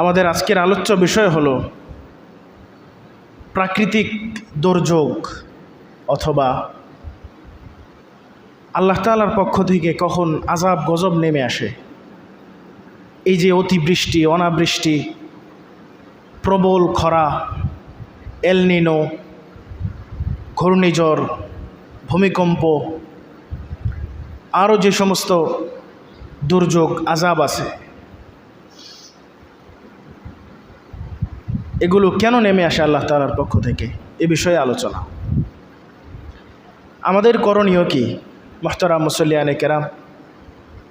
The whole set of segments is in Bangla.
আমাদের আজকের আলোচ্য বিষয় হলো প্রাকৃতিক দুর্যোগ অথবা আল্লাহ তাআলার পক্ষ থেকে কখন আযাব গজব নেমে আসে। এই যে অতিবৃষ্টি, অনাবৃষ্টি, প্রবল খরা, এল নিনো, ঘূর্ণিঝড়, ভূমিকম্প, আরও যে সমস্ত দুর্যোগ আযাব আছে, এগুলো কেন নেমে আসে আল্লাহ তাআলার পক্ষ থেকে, এ বিষয়ে আলোচনা। আমাদের করণীয় কি? মুহতারাম মুসল্লিয়ানে কেরাম,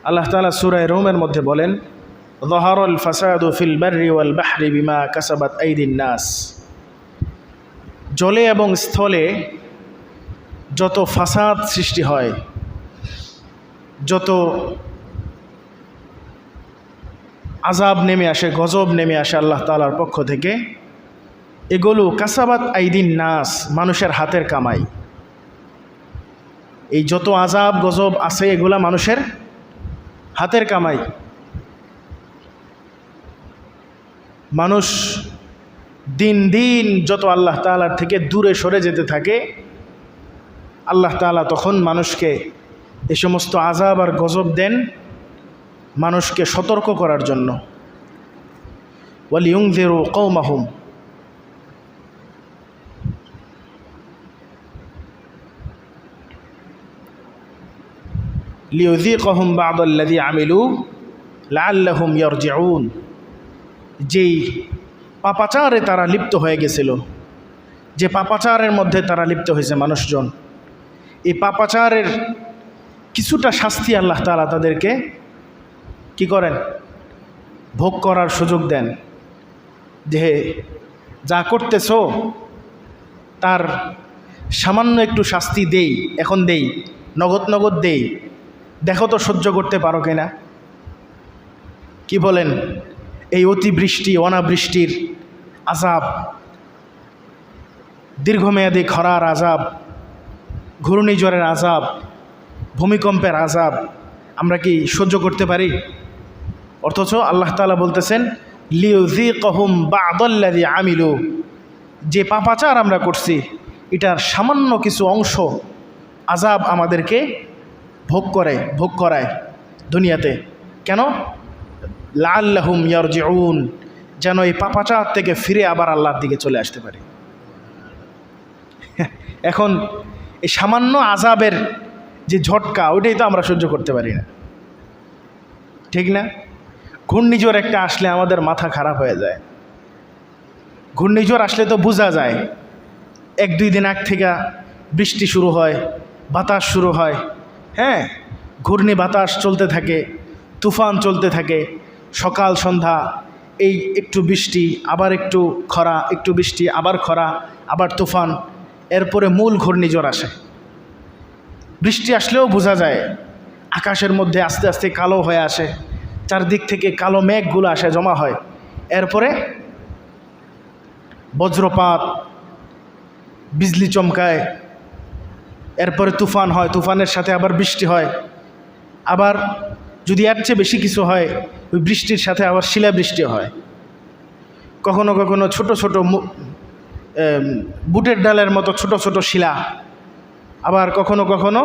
আল্লাহ তাআলা সূরা রুমের মধ্যে বলেন, যাহারাল ফাসাদু ফিল বাররি ওয়াল বাহরি বিমা কাসাবাত আইদিন নাস। জলে এবং স্থলে যত ফাসাদ সৃষ্টি হয়, যত আযাব নেমে আসে, গজব নেমে আসে আল্লাহ তাআলার পক্ষ থেকে, এগুলো কাসাবাত আইদিন নাস, মানুষের হাতের কামাই। এই যত আযাব গজব আছে এগুলা মানুষের হাতের কামাই। মানুষ দিন দিন যত আল্লাহ তাআলার থেকে দূরে সরে যেতে থাকে, আল্লাহ তাআলা তখন মানুষকে এই সমস্ত আযাব আর গজব দেন মানুষকে সতর্ক করার জন্য। ওয়ালিউনযিরু কওমাহুম, লিউযীকাহুম বা'দাল্লাযী আমিলু লাআল্লাহুম ইয়ারজিউন। যেই পাপাচারে তারা লিপ্ত হয়ে গেছিল, যে পাপাচারের মধ্যে তারা লিপ্ত হয়েছে মানুষজন, এই পাপাচারের কিছুটা শাস্তি আল্লাহ তাআলা তাদেরকে কি করেন? ভোগ করার সুযোগ দেন। যে যা করতেছো তার সামান্য একটু শাস্তি দেই, এখন দেই, নগদ নগদ দেই, দেখো তো সহ্য করতে পারো কিনা। কি বলেন? এই অতিবৃষ্টি, অনাবৃষ্টির আযাব, দীর্ঘমেয়াদী খরার আযাব, ঘূর্ণিঝড়ের আযাব, ভূমিকম্পের আযাব আমরা কি সহ্য করতে পারি? অথচ আল্লাহ তাআলা বলতেছেন, লিউযীকাহুম বা'দাল্লাযী আমিলু, যে পাপাচার আমরা করছি এটার সামান্য কিছু অংশ আযাব আমাদেরকে ভোগ করায় দুনিয়াতে। কেন? লাআল্লাহুম ইয়ারজিউন, যেন এই পাপাচার থেকে ফিরে আবার আল্লাহর দিকে চলে আসতে পারে। এখন এই সামান্য আযাবের যে ঝটকা, ওইটাই তো আমরা সহ্য করতে পারি না, ঠিক না? ঘূর্ণিঝড় একটা আসলে আমাদের মাথা খারাপ হয়ে যায়। ঘূর্ণিঝড় আসলে তো বোঝা যায়, 1-2 দিন আগ থেকে বৃষ্টি শুরু হয়, বাতাস শুরু হয়, হ্যাঁ, ঘূর্ণি বাতাস চলতে থাকে, তুফান চলতে থাকে, সকাল সন্ধ্যা এই একটু বৃষ্টি, আবার একটু খরা, একটু বৃষ্টি, আবার খরা, আবার তুফান, এরপরে মূল ঘূর্ণিঝড় আসে। বৃষ্টি আসলেও বোঝা যায়, আকাশের মধ্যে আস্তে আস্তে কালো হয়ে আসে, চারদিক থেকে কালো মেঘগুলো আসে, জমা হয়, এরপরে বজ্রপাত, বিজলি চমকায়, এরপরে তুফান হয়, তুফানের সাথে আবার বৃষ্টি হয়, আবার যদি এর চেয়ে বেশি কিছু হয়, ওই বৃষ্টির সাথে আবার শিলাবৃষ্টি হয়। কখনো কখনো ছোট ছোট বুটের ডালের মতো ছোট ছোট শিলা, আবার কখনো কখনো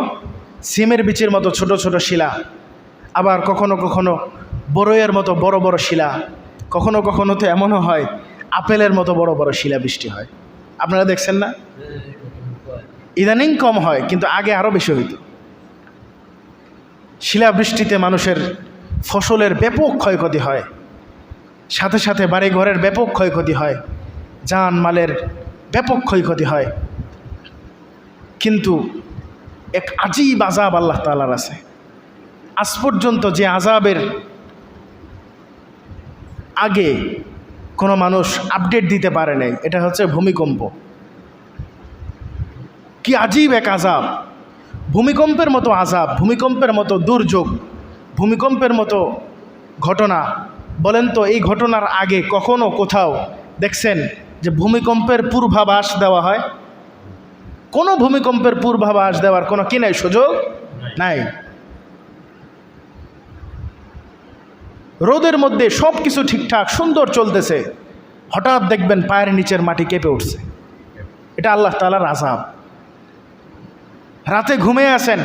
সিমের বিচির মতো ছোট ছোট শিলা, আবার কখনো কখনো বরইয়ের মতো বড় বড় শিলা, কখনো কখনো তো এমনও হয় আপেলের মতো বড় বড় শিলা বৃষ্টি হয়। আপনারা দেখছেন না? ইদানিং কম হয়, কিন্তু আগে আরও বেশি হইত। শিলাবৃষ্টিতে মানুষের ফসলের ব্যাপক ক্ষয়ক্ষতি হয়, সাথে সাথে বাড়িঘরের ব্যাপক ক্ষয়ক্ষতি হয়, জানমালের ব্যাপক ক্ষয়ক্ষতি হয়। কিন্তু এক আজীব আযাব আল্লাহ তাআলার আছে। আজ পর্যন্ত যে আযাবের আগে কোনো মানুষ আপডেট দিতে পারে নাই, এটা হচ্ছে ভূমিকম্প। কি আজীব এক আযাব! ভূমিকম্পের মতো আযাব, ভূমিকম্পের মতো দুর্যোগ, ভূমিকম্পের মতো ঘটনা। বলেন তো, এই ঘটনার আগে কখনো কোথাও দেখছেন যে ভূমিকম্পের পূর্বাভাস দেওয়া হয়? কোনো ভূমিকম্পের পূর্বাভাস দেওয়ার কোনো কি নাই, সুযোগ নাই। রোদের মধ্যে সব কিছু ঠিকঠাক সুন্দর চলতেছে, হঠাৎ দেখবেন পায়ের নিচের মাটি কেঁপে উঠছে। এটা আল্লাহ তাআলার আযাব। রাতে ঘুমিয়ে আছেন,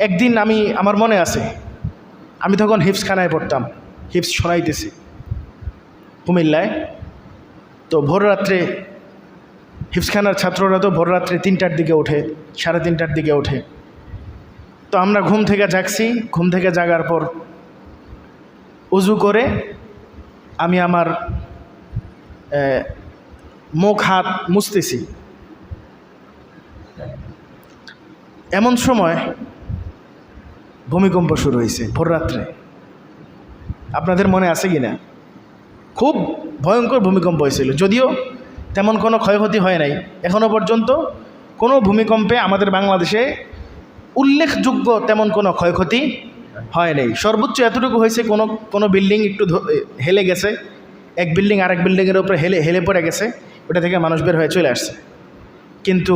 একদিন আমার মনে আছে, আমি তখন হিফজখানায় পড়তাম, হিফজ শোনাইতেছি কুমিল্লায়। তো ভোর রাত্রে হিফজখানার ছাত্ররা তো ভোর রাত্রে 3টার দিকে ওঠে, 3:30টার দিকে ওঠে। তো আমরা ঘুম থেকে জাগছি, ঘুম থেকে জাগার পর উজু করে আমি আমার মুখ হাত মুছতেছি। এমন সময় ভূমিকম্প শুরু হয়েছে ভোর রাত্রে। আপনাদের মনে আছে কি না? খুব ভয়ঙ্কর ভূমিকম্প হয়েছিল, যদিও তেমন কোনো ক্ষয়ক্ষতি হয় নাই এখনও পর্যন্ত। কোনো ভূমিকম্পে আমাদের বাংলাদেশে উল্লেখযোগ্য তেমন কোনো ক্ষয়ক্ষতি হয় নাই। সর্বোচ্চ এতটুকু হয়েছে, কোনো বিল্ডিং একটু হেলে গেছে, এক বিল্ডিং আরেক বিল্ডিংয়ের উপরে হেলে পড়ে গেছে, ওটা থেকে মানুষ বের হয়ে চলে আসছে। কিন্তু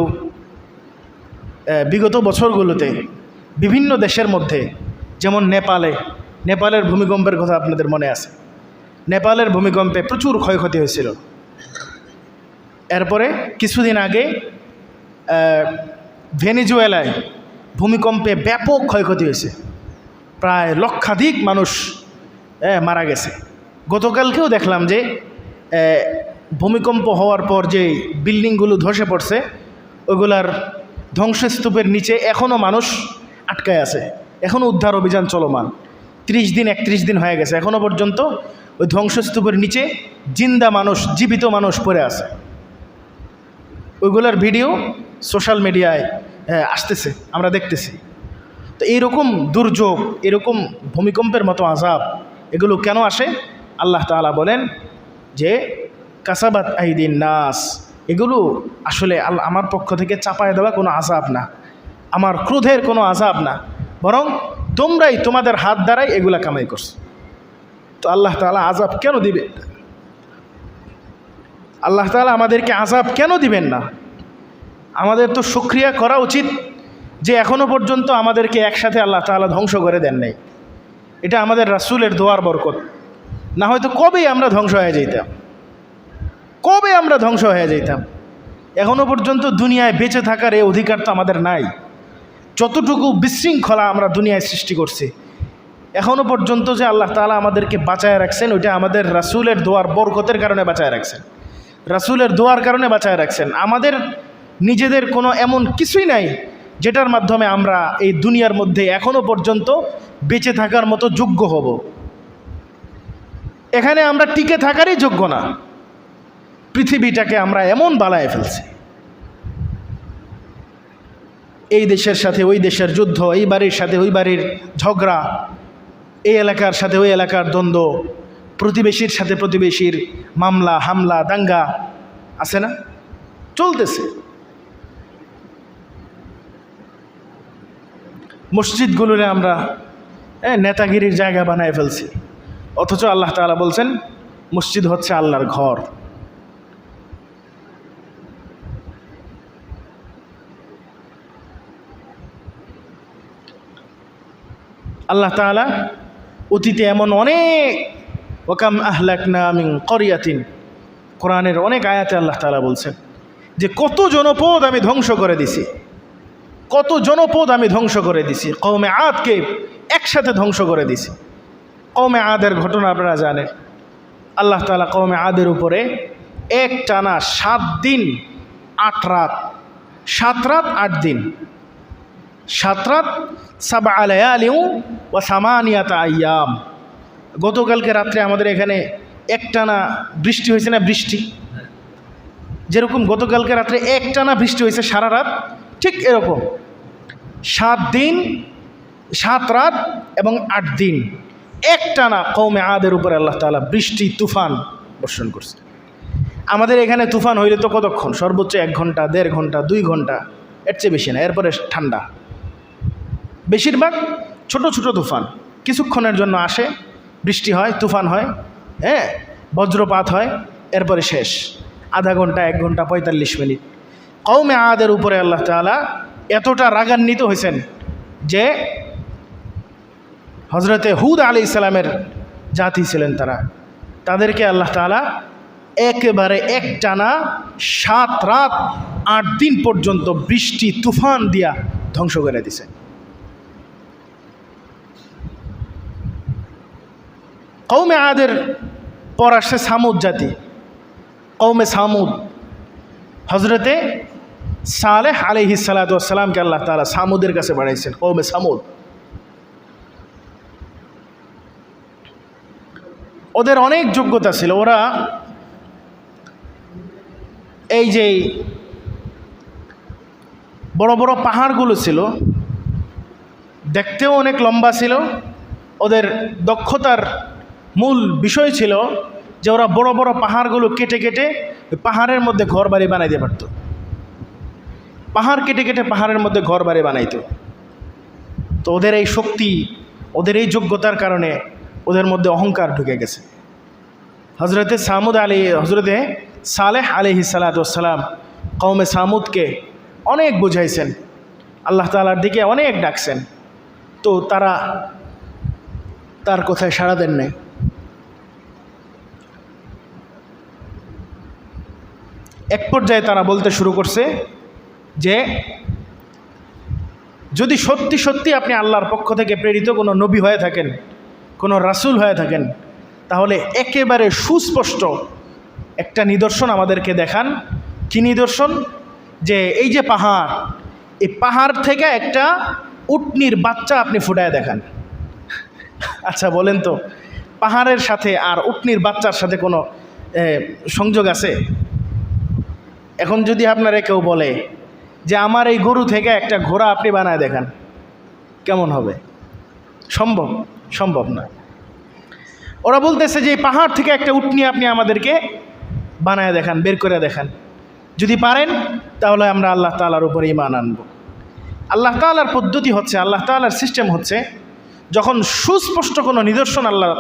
বিগত বছরগুলোতে বিভিন্ন দেশের মধ্যে, যেমন নেপালের ভূমিকম্পের কথা আপনাদের মনে আছে। নেপালের ভূমিকম্পে প্রচুর ক্ষয়ক্ষতি হয়েছিল। এরপরে কিছুদিন আগে ভেনেজুয়েলায় ভূমিকম্পে ব্যাপক ক্ষয়ক্ষতি হয়েছে, প্রায় লক্ষাধিক মানুষ মারা গেছে। গতকালকেও দেখলাম যে ভূমিকম্প হওয়ার পর যে বিল্ডিংগুলো ধসে পড়ছে, ওইগুলার ধ্বংসস্তূপের নিচে এখনও মানুষ আটকায় আছে, এখনও উদ্ধার অভিযান চলমান। 31 দিন হয়ে গেছে, এখনও পর্যন্ত ওই ধ্বংসস্তূপের নিচে জিন্দা মানুষ, জীবিত মানুষ পড়ে আছে। ওইগুলার ভিডিও সোশ্যাল মিডিয়ায় আসতেছে, আমরা দেখতেছি। তো এইরকম দুর্যোগ, এরকম ভূমিকম্পের মতো আযাব, এগুলো কেন আসে? আল্লাহ তাআলা বলেন যে কাসাবাত আইদিন নাস, এগুলো আসলে আমার পক্ষ থেকে চাপায় দেওয়া কোনো আযাব না, আমার ক্রোধের কোনো আযাব না, বরং তোমরাই তোমাদের হাত দ্বারাই এগুলা কামাই করছো। তো আল্লাহ তাআলা আযাব কেন দিবে? আল্লাহ তাআলা আমাদেরকে আযাব কেন দিবেন না? আমাদের তো শুকরিয়া করা উচিত যে এখনও পর্যন্ত আমাদেরকে একসাথে আল্লাহ তাআলা ধ্বংস করে দেন নাই। এটা আমাদের রাসূলের দোয়ার বরকত। না হয়তো কবেই আমরা ধ্বংস হয়ে যেতাম। এখনও পর্যন্ত দুনিয়ায় বেঁচে থাকার এই অধিকার তো আমাদের নাই। যতটুকু বিশৃঙ্খলা আমরা দুনিয়ায় সৃষ্টি করছি, এখনও পর্যন্ত যে আল্লাহ তাআলা আমাদেরকে বাঁচায় রাখছেন, ওইটা আমাদের রাসূলের দোয়ার বরকতের কারণে বাঁচায় রাখছেন, রাসূলের দোয়ার কারণে বাঁচায় রাখছেন। আমাদের নিজেদের কোনো এমন কিছুই নাই যেটার মাধ্যমে আমরা এই দুনিয়ার মধ্যে এখনও পর্যন্ত বেঁচে থাকার মতো যোগ্য হব। এখানে আমরা টিকে থাকারই যোগ্য না। পৃথিবীটাকে আমরা এমন বালায় ফেলছি, এই দেশের সাথে ওই দেশের যুদ্ধ, এই বাড়ির সাথে ওই বাড়ির ঝগড়া, এই এলাকার সাথে ওই এলাকার দ্বন্দ্ব, প্রতিবেশীর সাথে প্রতিবেশীর মামলা হামলা দাঙ্গা, আছে না? চলতেছে। মসজিদগুলোরে আমরা নেতাগিরির জায়গা বানায় ফেলছি, অথচ আল্লাহ তাআলা বলছেন মসজিদ হচ্ছে আল্লাহর ঘর। আল্লাহ তাআলা অতীতে এমন অনেক ওয়াকাম আহলাকনা মিন ক্বরিয়াতিন, কোরআনের অনেক আয়াতে আল্লাহ তাআলা বলছেন যে কত জনপদ আমি ধ্বংস করে দিছি, কত জনপদ আমি ধ্বংস করে দিছি। কওমে আদকে একসাথে ধ্বংস করে দিছি। কওমে আদের ঘটনা আপনারা জানেন। আল্লাহ তাআলা কওমে আদের উপরে এক টানা 7 দিন 8 রাত, 7 রাত 8 দিন, 7 রাত 7 লায়ালি ওয়া 8 আইয়াম। গতকালকে রাত্রে আমাদের এখানে একটানা বৃষ্টি হয়েছে না? বৃষ্টি যেরকম গতকালকে রাত্রে একটানা বৃষ্টি হয়েছে সারা রাত, ঠিক এরকম 7 দিন 7 রাত এবং 8 দিন একটানা কওমে আদের উপরে আল্লাহ তাআলা বৃষ্টি তুফান বর্ষণ করছে। আমাদের এখানে তুফান হইলে তো কতক্ষণ? সর্বোচ্চ 1 ঘন্টা, 1.5 ঘন্টা, 2 ঘন্টা, এর চেয়ে বেশি না। এরপরে ঠান্ডা। বেশিরভাগ ছোট ছোট তুফান কিছুক্ষণের জন্য আসে, বৃষ্টি হয়, তুফান হয়, বজ্রপাত হয়, এরপরে শেষ। আধা ঘন্টা, 1 ঘন্টা, 45 মিনিট। কওমে আদের উপরে আল্লাহ তাআলা এতটা রাগান্বিত হয়েছেন যে হজরতে হুদ আলাইহিস সালামের জাতি ছিলেন তারা, তাদেরকে আল্লাহ তাআলা একেবারে একটানা 7 রাত 8 দিন পর্যন্ত বৃষ্টি তুফান দিয়া ধ্বংস করে দিছে। কওমে আদের পর আসছে সামুদ জাতি, কওমে সামুদ। হজরতে সালেহ আলাইহিস সালাতু ওয়াস সালামকে আল্লাহ তাআলা সামুদের কাছে পাঠাইছেন, কওমে সামুদ। ওদের অনেক যোগ্যতা ছিল, ওরা এই যে বড় বড় পাহাড়গুলো ছিল, দেখতেও অনেক লম্বা ছিল। ওদের দক্ষতার মূল বিষয় ছিল যে ওরা বড় বড় পাহাড়গুলো কেটে কেটে পাহাড়ের মধ্যে ঘর বাড়ি বানাইতে পারত। পাহাড় কেটে কেটে পাহাড়ের মধ্যে ঘর বাড়ি বানাইতো। তো ওদের এই শক্তি, ওদের এই যোগ্যতার কারণে ওদের মধ্যে অহংকার ঢুকে গেছে। হজরতে সালেহ আলাইহিস সালাতু ওয়াস সালাম কওমে সামুদকে অনেক বুঝাইছেন, আল্লাহ তাআলার দিকে অনেক ডাকছেন, তো তারা তার কথায় সাড়া দেন নাই। এক পর্যায়ে তারা বলতে শুরু করছে যে যদি সত্যি সত্যি আপনি আল্লাহর পক্ষ থেকে প্রেরিত কোনো নবী হয়ে থাকেন, কোনো রাসূল হয়ে থাকেন, তাহলে একেবারে সুস্পষ্ট একটা নিদর্শন আমাদেরকে দেখান। কি নিদর্শন? যে এই যে পাহাড়, এই পাহাড় থেকে একটা উটনির বাচ্চা আপনি ফুটায় দেখান। আচ্ছা বলেন তো, পাহাড়ের সাথে আর উটনির বাচ্চার সাথে কোনো সংযোগ আছে? এখন যদি আপনারা কেউ বলে যে আমার এই গরু থেকে একটা ঘোড়া আপনি বানায় দেখান, কেমন হবে? সম্ভব? সম্ভব না। ওরা বলতেছে যে এই পাহাড় থেকে একটা উটনি আপনি আমাদেরকে বানায় দেখান, বের করে দেখান। যদি পারেন তাহলে আমরা আল্লাহ তাআলার উপরে ঈমান আনব। আল্লাহ তাআলার পদ্ধতি হচ্ছে, আল্লাহ তাআলার সিস্টেম হচ্ছে, যখন সুস্পষ্ট কোনো নিদর্শন আল্লাহ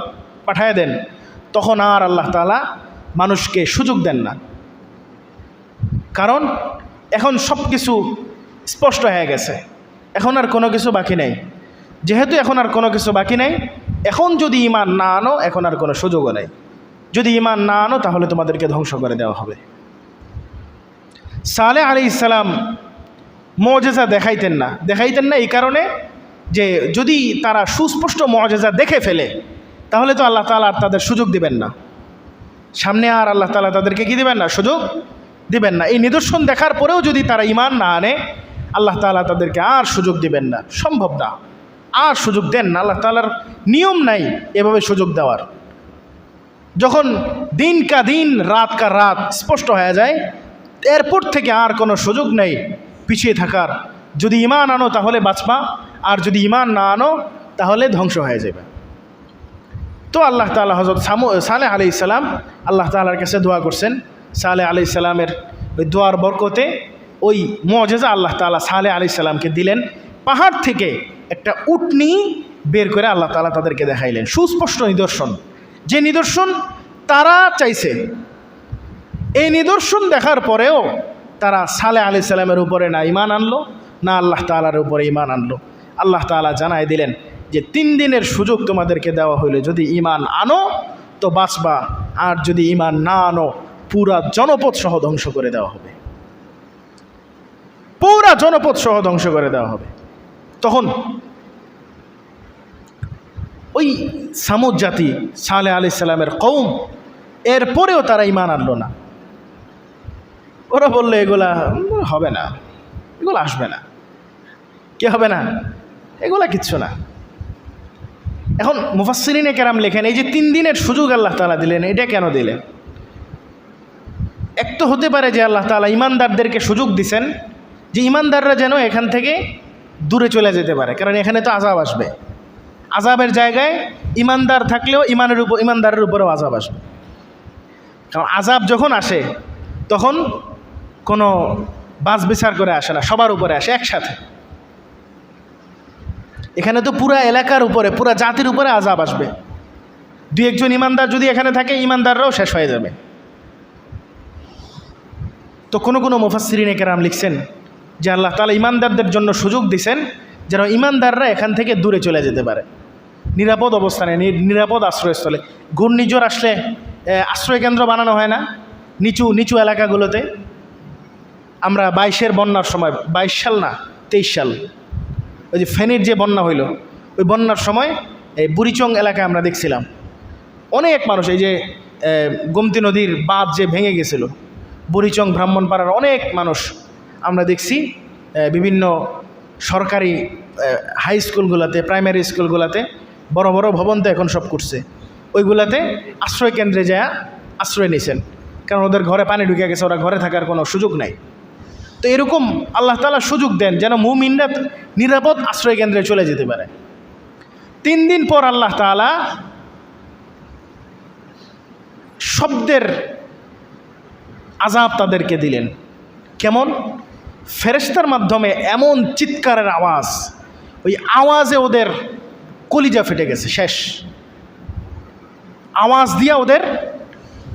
পাঠায় দেন তখন আর আল্লাহ তাআলা মানুষকে সুযোগ দেন না। কারণ এখন সব কিছু স্পষ্ট হয়ে গেছে, এখন আর কোনো কিছু বাকি নেই। যেহেতু এখন আর কোনো কিছু বাকি নেই, এখন যদি ঈমান না আনো এখন আর কোনো সুযোগও নেই। যদি ঈমান না আনো তাহলে তোমাদেরকে ধ্বংস করে দেওয়া হবে। সালেহ আলাইহিস সালাম মুআজিজা দেখাইতেন না এই কারণে যে যদি তারা সুস্পষ্ট মুআজিজা দেখে ফেলে তাহলে তো আল্লাহ তাআলা আর তাদের সুযোগ দিবেন না, সামনে আর আল্লাহ তাআলা তাদেরকে কি দিবেন না? সুযোগ দিবেন না। এই নিদর্শন দেখার পরেও যদি তারা ঈমান না আনে আল্লাহ তাআলা তাদেরকে আর সুযোগ দিবেন না, সম্ভব না, আর সুযোগ দেন না। আল্লাহ তাআলার নিয়ম নাই এভাবে সুযোগ দেওয়ার। যখন দিন কা দিন রাত কা রাত স্পষ্ট হয়ে যায়, এরপর থেকে আর কোনো সুযোগ নেই পিছিয়ে থাকার। যদি ঈমান আনো তাহলে বাঁচবা, আর যদি ঈমান না আনো তাহলে ধ্বংস হয়ে যাবে। তো আল্লাহ তাআলা হযরত সালেহ আলাইহিস সালাম আল্লাহ তাআলার কাছে দোয়া করছেন। সালেহ আলাইহিস সালামের ওই দোয়ার বরকতে ওই মুআজিজা আল্লাহ তাআলা সালেহ আলাইহিস সালামকে দিলেন। পাহাড় থেকে একটা উটনি বের করে আল্লাহ তাআলা তাদেরকে দেখাইলেন, সুস্পষ্ট নিদর্শন, যে নিদর্শন তারা চাইছে। এই নিদর্শন দেখার পরেও তারা সালেহ আলাইহিস সালামের উপরে না ঈমান আনলো, না আল্লাহ তাআলার উপরে ঈমান আনলো। আল্লাহ তাআলা জানাই দিলেন যে 3 দিনের সুযোগ তোমাদেরকে দেওয়া হইলে যদি ঈমান আনো তো বাঁচবা, আর যদি ঈমান না আনো পুরা জনপদ সহ ধ্বংস করে দেওয়া হবে, পুরা জনপদ সহ ধ্বংস করে দেওয়া হবে। তখন ওই সামুদ জাতি, সালেহ আলাইহিস সালামের কওম, এরপরেও তারা ঈমান আনলো না। ওরা বললো এগুলা হবে না, এগুলো আসবে না। কি হবে না? এগুলা কিচ্ছু না। এখন মুফাসসিরিনে কেরাম লেখেন এই যে 3 দিনের সুযোগ আল্লাহ তাআলা দিলেন, এটা কেন দিলেন? এক তো হতে পারে যে আল্লাহ তাআলা ঈমানদারদেরকে সুযোগ দিছেন যে ঈমানদাররা যেন এখান থেকে দূরে চলে যেতে পারে, কারণ এখানে তো আযাব আসবে। আযাবের জায়গায় ঈমানদার থাকলেও ঈমানদারের উপরেও আযাব আসবে। কারণ আযাব যখন আসে তখন কোনো বাছ বিচার করে আসে না, সবার উপরে আসে একসাথে। এখানে তো পুরা এলাকার উপরে, পুরা জাতির উপরে আযাব আসবে। 2-1 জন ঈমানদার যদি এখানে থাকে, ঈমানদাররাও শেষ হয়ে যাবে। তো কোনো মুফাসসিরিনে কেরাম লিখছেন যে আল্লাহ তাআলা ঈমানদারদের জন্য সুযোগ দিছেন যেন ঈমানদাররা এখান থেকে দূরে চলে যেতে পারে। নিরাপদ অবস্থানে, নিরাপদ আশ্রয়স্থলে। ঘূর্ণিঝড় আসলে আশ্রয়কেন্দ্র বানানো হয় না নিচু নিচু এলাকাগুলোতে? আমরা 22-এর বন্যার সময়, 22 সাল না 23 সাল, ওই যে ফেনীর যে বন্যা হইল, ওই বন্যার সময় এই বুড়িচং এলাকায় আমরা দেখছিলাম অনেক মানুষ, এই যে গোমতী নদীর বাঁধ যে ভেঙে গেছিল, বুড়িচং ব্রাহ্মণপাড়ার অনেক মানুষ আমরা দেখছি বিভিন্ন সরকারি হাই স্কুলগুলোতে, প্রাইমারি স্কুলগুলোতে, বড় বড় ভবন তো এখন সব করছে, ওইগুলাতে আশ্রয় কেন্দ্রে যায় আশ্রয় নিয়েছেন, কারণ ওদের ঘরে পানি ঢুকে গেছে, ওরা ঘরে থাকার কোনো সুযোগ নাই। তো এরকম আল্লাহ তাআলা সুযোগ দেন যেন মুমিনরা নিরাপদ আশ্রয় কেন্দ্রে চলে যেতে পারে। 3 দিন পর আল্লাহ তাআলা শব্দের আযাব তাদেরকে দিলেন। কেমন? ফেরেশতার মাধ্যমে এমন চিৎকারের আওয়াজ, ওই আওয়াজে ওদের কলিজা ফেটে গেছে, শেষ। আওয়াজ দিয়া ওদের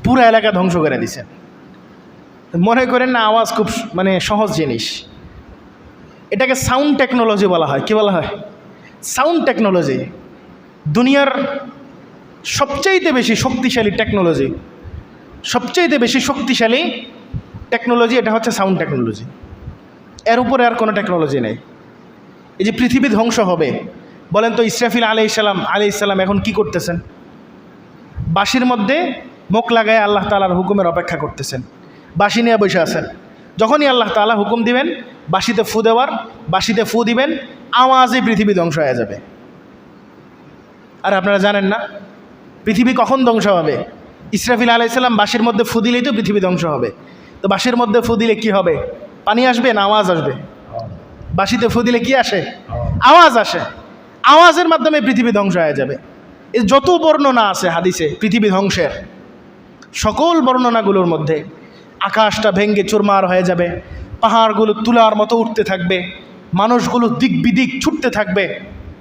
পুরো এলাকা ধ্বংস করে দিয়েছেন। মনে করেন না আওয়াজ খুব মানে সহজ জিনিস, এটাকে সাউন্ড টেকনোলজি বলা হয়। কি বলা হয়? Sound technology. দুনিয়ার সবচাইতে বেশি শক্তিশালী টেকনোলজি, সবচাইতে বেশি শক্তিশালী টেকনোলজি এটা হচ্ছে সাউন্ড টেকনোলজি। এর উপরে আর কোনো টেকনোলজি নেই। এই যে পৃথিবী ধ্বংস হবে, বলেন তো ইসরাফিল আলাইহিস সালাম এখন কি করতেছেন? বাঁশির মধ্যে মুখ লাগায় আল্লাহ তাআলার হুকুমের অপেক্ষা করতেছেন, বাঁশি নিয়ে বসে আছেন। যখনই আল্লাহ তাআলা হুকুম দিবেন বাঁশিতে ফু দেওয়ার, বাঁশিতে ফু দিবেন, আওয়াজে পৃথিবী ধ্বংস হয়ে যাবে। আর আপনারা জানেন না পৃথিবী কখন ধ্বংস হবে? ইসরাফিল আলাইহিস সালাম বাঁশির মধ্যে ফু দিলেই তো পৃথিবী ধ্বংস হবে। তো বাঁশির মধ্যে ফু দিলে কী হবে? পানি আসবে না আওয়াজ আসবে? বাঁশিতে ফু দিলে কি আসে? আওয়াজ আসে। আওয়াজের মাধ্যমে পৃথিবী ধ্বংস হয়ে যাবে। এই যত বর্ণনা আছে হাদিসে পৃথিবী ধ্বংসের, সকল বর্ণনাগুলোর মধ্যে আকাশটা ভেঙ্গে চুরমার হয়ে যাবে, পাহাড়গুলো তুলার মতো উঠতে থাকবে, মানুষগুলো দিক বিদিক ছুটতে থাকবে।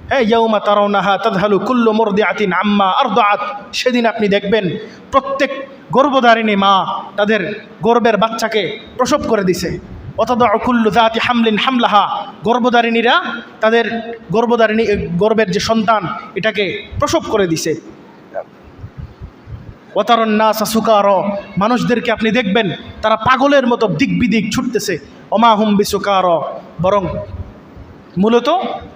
হ্যাঁ, ইয়াউমা তারাউনাহা তাযহালু কুল্লু মুরদিআতিন আম্মা আরদাআত, সেদিন আপনি দেখবেন প্রত্যেক গর্ভধারিণী মা তাদের গর্ভের বাচ্চাকে প্রসব করে দিছে। ওয়াতাদাউ কুল্লু যাতি হামলিন হামলাহা, গর্ভধারিণীরা তাদের গর্ভের যে সন্তান এটাকে প্রসব করে দিছে। ওয়াতারান নাসা সুকারা, মানুষদেরকে আপনি দেখবেন তারা পাগলের মতো দিক বিদিক ছুটতেছে। ওমা হুম বিসুকারা, বরং মূলত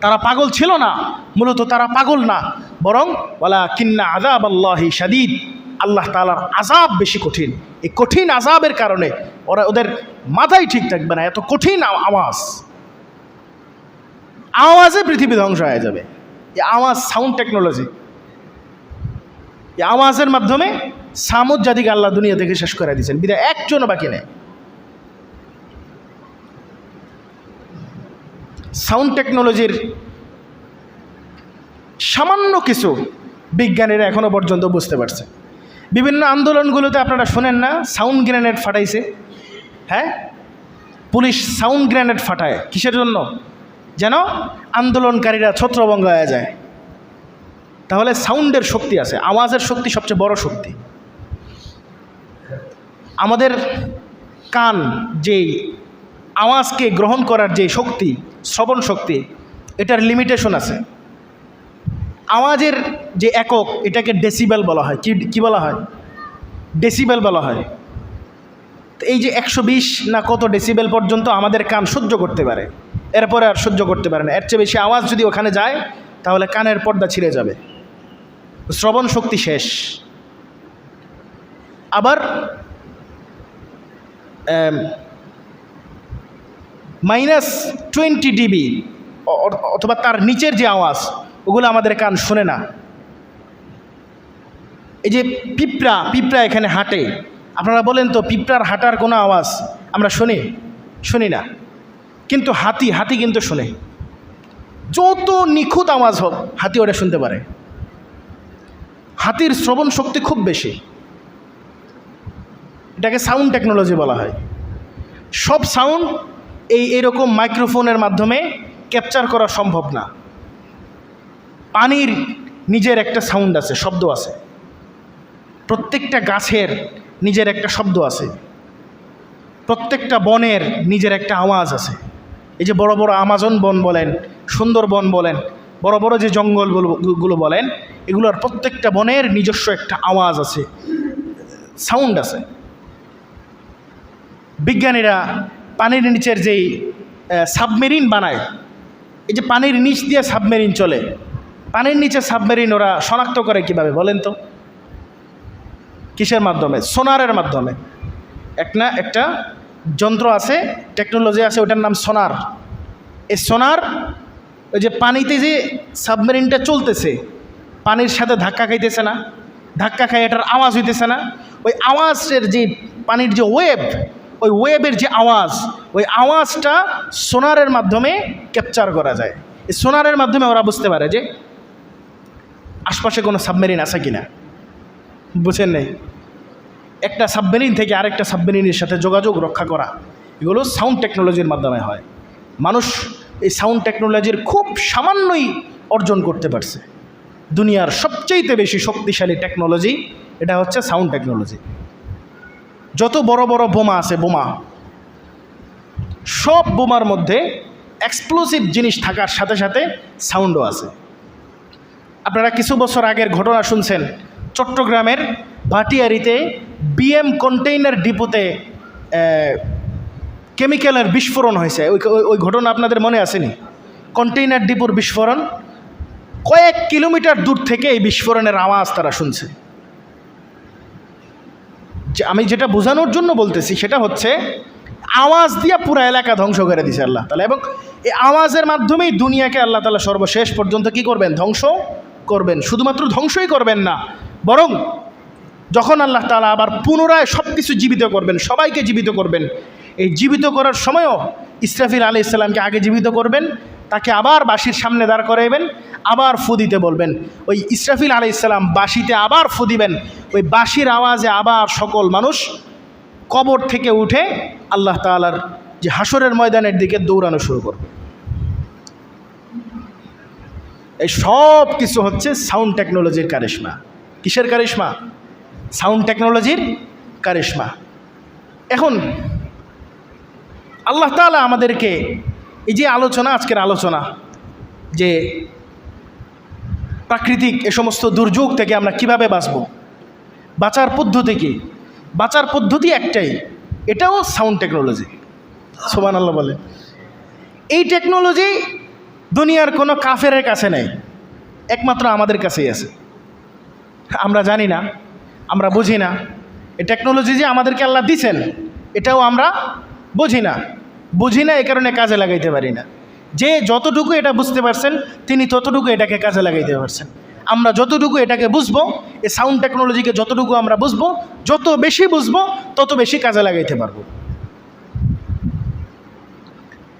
তারা পাগল ছিল না, মূলত তারা পাগল না, বরং ওয়ালাকিন্না আযাবাল্লাহি শাদীদ, আল্লাহ তাআলার আযাব বেশি কঠিন। এই কঠিন আযাবের কারণে ওদের মাথাই ঠিক থাকবে না, এত কঠিন আওয়াজ, আওয়াজে পৃথিবী ধ্বংস হয়ে যাবে। এই আওয়াজ সাউন্ড টেকনোলজি, এই আওয়াজের মাধ্যমে সামুদ জাতিকে আল্লাহ দুনিয়া থেকে শেষ করে দিয়েছেন, বিদায় একজনও বাকি নেই। সাউন্ড টেকনোলজির সামান্য কিছু বিজ্ঞানীরা এখনও পর্যন্ত বুঝতে পারছে। বিভিন্ন আন্দোলনগুলোতে আপনারা শোনেন না সাউন্ড গ্রেনেড ফাটাইছে? হ্যাঁ, পুলিশ সাউন্ড গ্রেনেড ফাটায় কিসের জন্য? যেন আন্দোলনকারীরা ছত্রভঙ্গ হয়ে যায়। তাহলে সাউন্ডের শক্তি আছে, আওয়াজের শক্তি সবচেয়ে বড় শক্তি। আমাদের কান যেই আওয়াজকে গ্রহণ করার যে শক্তি, শ্রবণ শক্তি, এটার লিমিটেশন আছে। আওয়াজের যে একক এটাকে ডেসিবেল বলা হয়। কি বলা হয়? ডেসিবেল বলা হয়। তো এই যে 120 না কত ডেসিবেল পর্যন্ত আমাদের কান সহ্য করতে পারে, এরপরে আর সহ্য করতে পারে না। এর চেয়ে বেশি আওয়াজ যদি ওখানে যায় তাহলে কানের পর্দা ছিঁড়ে যাবে, শ্রবণ শক্তি শেষ। আবার -20 dB অথবা তার নিচের যে আওয়াজ, ওগুলো আমাদের কান শোনে না। এই যে পিঁপড়া এখানে হাঁটে, আপনারা বলেন তো পিঁপড়ার হাঁটার কোনো আওয়াজ আমরা শুনি না, কিন্তু হাতি কিন্তু শোনে। যত নিখুঁত আওয়াজ হোক হাতি ওটা শুনতে পারে। হাতির শ্রবণ শক্তি খুব বেশি, এটাকে সাউন্ড টেকনোলজি বলা হয়। সব সাউন্ড এইরকম মাইক্রোফোনের মাধ্যমে ক্যাপচার করা সম্ভব না। পানির নিজের একটা সাউন্ড আছে, শব্দ আছে। প্রত্যেকটা গাছের নিজের একটা শব্দ আছে, প্রত্যেকটা বনের নিজের একটা আওয়াজ আছে। এই যে বড় বড় আমাজন বন বলেন, সুন্দরবন বলেন, বড় বড় যে জঙ্গলগুলো বলেন, এগুলোর প্রত্যেকটা বনের নিজস্ব একটা আওয়াজ আছে, সাউন্ড আছে। বিজ্ঞানীরা পানির নিচের যেই সাবমেরিন বানায়, এই যে পানির নিচ দিয়ে সাবমেরিন চলে, পানির নিচে সাবমেরিন ওরা শনাক্ত করে কিভাবে বলেন তো? কিসের মাধ্যমে? সোনারের মাধ্যমে। একটা যন্ত্র আছে, টেকনোলজি আছে, ওটার নাম সোনার। এই সোনার ওই যে পানিতে যে সাবমেরিনটা চলতেছে, পানির সাথে ধাক্কা খাইতেছে না, ধাক্কা খাই এটার আওয়াজ হইতেছে না, ওই আওয়াজের যে পানির যে ওয়েভ, ওই ওয়েবের যে আওয়াজ, ওই আওয়াজটা সোনারের মাধ্যমে ক্যাপচার করা যায়। এই সোনারের মাধ্যমে ওরা বুঝতে পারে যে আশপাশে কোনো সাবমেরিন আছে কিনা। বুঝেন নাই? একটা সাবমেরিন থেকে আরেকটা সাবমেরিনের সাথে যোগাযোগ রক্ষা করা, এগুলো সাউন্ড টেকনোলজির মাধ্যমে হয়। মানুষ এই সাউন্ড টেকনোলজির খুব সামান্যই অর্জন করতে পারছে। দুনিয়ার সবচেয়ে বেশি শক্তিশালী টেকনোলজি এটা হচ্ছে সাউন্ড টেকনোলজি। যত বড় বড় বোমা আছে, বোমা, সব বোমার মধ্যে এক্সপ্লোসিভ জিনিস থাকার সাথে সাথে সাউন্ডও আছে। আপনারা কিছু বছর আগের ঘটনা শুনছেন, চট্টগ্রামের ভাটিয়ারিতে বিএম কন্টেইনার ডিপোতে কেমিক্যালের বিস্ফোরণ হয়েছে। ওই ঘটনা আপনাদের মনে আসেনি? কন্টেইনার ডিপোর বিস্ফোরণ, কয়েক কিলোমিটার দূর থেকে এই বিস্ফোরণের আওয়াজ তারা শুনছে। যে আমি যেটা বোঝানোর জন্য বলতেছি সেটা হচ্ছে, আওয়াজ দিয়ে পুরো এলাকা ধ্বংস করে দিছে আল্লাহ তাআলা, এবং এই আওয়াজের মাধ্যমেই দুনিয়াকে আল্লাহ তাআলা সর্বশেষ পর্যন্ত কি করবেন? ধ্বংস করবেন। শুধুমাত্র ধ্বংসই করবেন না, বরং যখন আল্লাহ তাআলা আবার পুনরায় সব কিছু জীবিত করবেন, সবাইকে জীবিত করবেন, এই জীবিত করার সময়ও ইসরাফিল আলাইহিস সালামকে আগে জীবিত করবেন, তাকে আবার বাঁশির সামনে দাঁড় করাইবেন, আবার ফু দিতে বলবেন। ওই ইসরাফিল আলাইহিস সালাম বাঁশিতে আবার ফু দিবেন, ওই বাঁশির আওয়াজে আবার সকল মানুষ কবর থেকে উঠে আল্লাহ তাআলার যে হাসরের ময়দানের দিকে দৌড়ানো শুরু করবে। এই সব কিছু হচ্ছে সাউন্ড টেকনোলজির কারিশমা। কিসের কারিশমা? সাউন্ড টেকনোলজির কারিশমা। এখন আল্লাহ তাআলা আমাদেরকে এই যে আলোচনা, আজকের আলোচনা, যে প্রাকৃতিক এ সমস্ত দুর্যোগ থেকে আমরা কিভাবে বাঁচব, বাঁচার পদ্ধতি কি? বাঁচার পদ্ধতি একটাই, এটাও সাউন্ড টেকনোলজি। সুবহানাল্লাহ বলে। এই টেকনোলজি দুনিয়ার কোনো কাফেরের কাছে নেই, একমাত্র আমাদের কাছেই আছে। আমরা জানি না, আমরা বুঝি না। এই টেকনোলজি যে আমাদেরকে আল্লাহ দিছেন, এটাও আমরা বুঝি না। এই কারণে কাজে লাগাইতে পারি না। যে যতটুকু এটা বুঝতে পারছেন, তিনি ততটুকু এটাকে কাজে লাগাইতে পারছেন। আমরা যতটুকু এটাকে বুঝবো, এই সাউন্ড টেকনোলজিকে যতটুকু আমরা বুঝবো, যত বেশি বুঝবো তত বেশি কাজে লাগাইতে পারবো।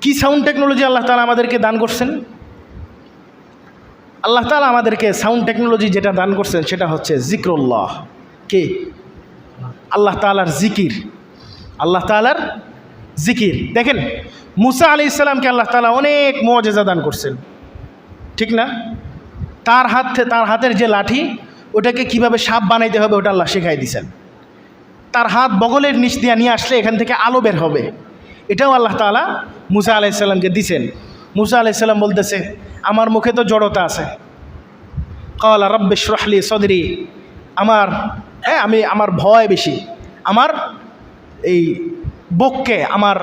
কি সাউন্ড টেকনোলজি আল্লাহ তাআলা আমাদেরকে দান করছেন? আল্লাহ তাআলা আমাদেরকে সাউন্ড টেকনোলজি যেটা দান করছেন সেটা হচ্ছে জিক্রুল্লাহ। কি? আল্লাহ তাআলার জিকির। আল্লাহ তাআলার জিকির। দেখেন, মুসা আলাইহিস সালামকে আল্লাহ তাআলা অনেক মুআজিজা দান করছেন, ঠিক না? তার হাতের যে লাঠি, ওটাকে কিভাবে সাপ বানাইতে হবে ওটা আল্লাহ শেখাই দিয়েছেন। তার হাত বগলের নিচ দিয়ে নিয়ে আসলে এখান থেকে আলো বের হবে, এটাও আল্লাহ তাআলা মুসা আলাইহিস সালামকে দিয়েছেন। মুসা আলাইহিস সালাম বলতেছে, আমার মুখে তো জড়তা আছে। ক্বালা রাব্বি ইশরাহ লি সাদরি, আমার ভয় বেশি, আমার এই বককে, আমার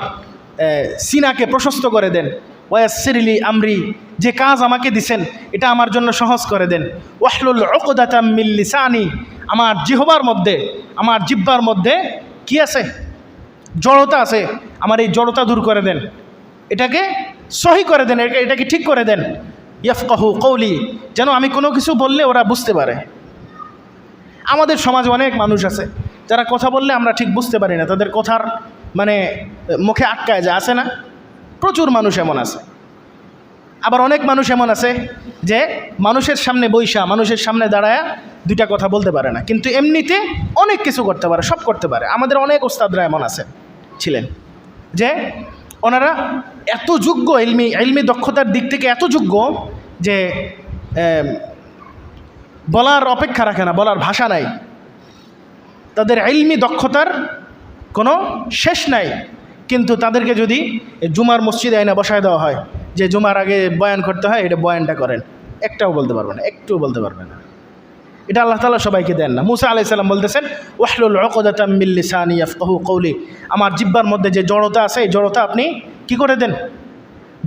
সিনাকে প্রশস্ত করে দেন। ওয়ায়াসসির লি আমরি, যে কাজ আমাকে দিছেন এটা আমার জন্য সহজ করে দেন। ওয়াহলুল উকদাতাম মিন লিসানি, আমার জিহ্বার মধ্যে, আমার জিহ্বার মধ্যে কি আছে? জড়তা আছে, আমার এই জড়তা দূর করে দেন, এটাকে সহি করে দেন, এটাকে ঠিক করে দেন। ইয়াফকাহু কওলি, যেন আমি কোনো কিছু বললে ওরা বুঝতে পারে। আমাদের সমাজে অনেক মানুষ আছে যারা কথা বললে আমরা ঠিক বুঝতে পারি না, তাদের কথার মানে মুখে আটকায় যায়, আছে না? প্রচুর মানুষ এমন আছে। আবার অনেক মানুষ এমন আছে যে মানুষের সামনে বইসা, মানুষের সামনে দাঁড়ায়া দুইটা কথা বলতে পারে না, কিন্তু এমনিতে অনেক কিছু করতে পারে, সব করতে পারে। আমাদের অনেক ওস্তাদরা এমন ছিলেন যে ওনারা এত যোগ্য, ইলমি দক্ষতার দিক থেকে এত যোগ্য যে বলার অপেক্ষা রাখে না, বলার ভাষা নাই। তাদের ইলমি দক্ষতার কোনো শেষ নাই, কিন্তু তাদেরকে যদি জুমার মসজিদে আইনা বসায় দেওয়া হয় যে জুমার আগে বয়ান করতে হয়, এটা বয়ানটা করেন, একটাও বলতে পারবে না, একটুও বলতে পারবে না। এটা আল্লাহ তাআলা সবাইকে দেন না। মুসা আলাইহিস সালাম বলতেছেন ওয়াহলুল উকদাতাম মিন লিসানি ইয়াফকাহু কওলি, আমার জিহ্বার মধ্যে যে জড়তা আছে এই জড়তা আপনি কি করে দেন,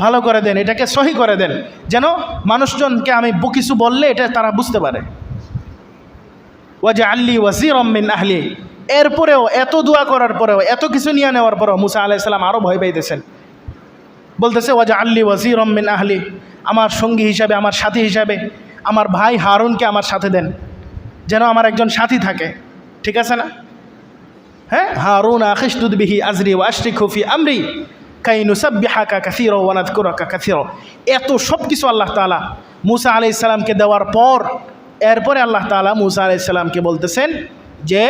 ভালো করে দেন, এটাকে সহি করে দেন, যেন মানুষজনকে আমি কিছু বললে এটা তারা বুঝতে পারে। ওয়াজআললি ওয়াজিরাম মিন আহলি, এরপরেও এত দোয়া করার পরেও এত কিছু নিয়ে নেওয়ার পরেও মুসা আলাইহিস সালাম আরও ভয় পাইতেছেন। বলতেছে ওয়াজআললি ওয়াজিরাম মিন আহলি, আমার সঙ্গী হিসাবে, আমার সাথী হিসাবে আমার ভাই হারুনকে আমার সাথে দেন, যেন আমার একজন সাথী থাকে। ঠিক আছে না? হ্যাঁ, হারুন আখিশদুদ বিহি আজরি ওয়া আশরিকহু ফি আমরি কাই নুসাব্বিহাকা কাসীরা ওয়া নাযকুরাকা কাসীরা। এত সব কিছু আল্লাহ তাআলা মুসা আলাইহিস সালামকে দেওয়ার পর এরপরে আল্লাহ তাআলা মুসা আলাইহিস সালামকে বলতেছেন যে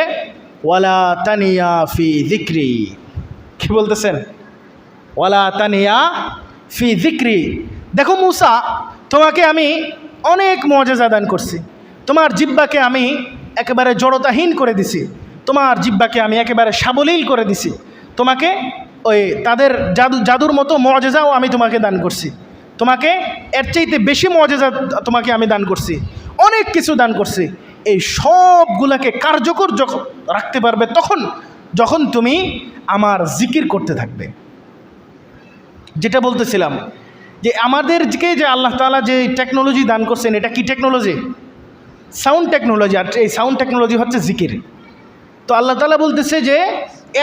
ওয়ালা তানিয়া ফি যিকরি, কি বলতেছেন? ওয়ালা তানিয়া ফি যিকরি। দেখো মুসা, তোমাকে আমি অনেক মুআজিজা দান করছি, তোমার জিহ্বাকে আমি একেবারে জড়তাহীন করে দিছি, তোমার জিহ্বাকে আমি একেবারে সাবলীল করে দিছি, তোমাকে ওই তাদের জাদুর মতো মুআজিজাও আমি তোমাকে দান করছি, তোমাকে এর চাইতে বেশি মুআজিজা তোমাকে আমি দান করছি, অনেক কিছু দান করছি। এই সবগুলাকে কার্যকর যখন রাখতে পারবে তখন যখন তুমি আমার জিকির করতে থাকবে। যেটা বলতেছিলাম যে আমাদেরকে যে আল্লাহ তাআলা যে টেকনোলজি দান করছেন, এটা কি টেকনোলজি? Sound technology. আর এই সাউন্ড টেকনোলজি হচ্ছে জিকির। তো আল্লাহ তাআলা বলতেছে যে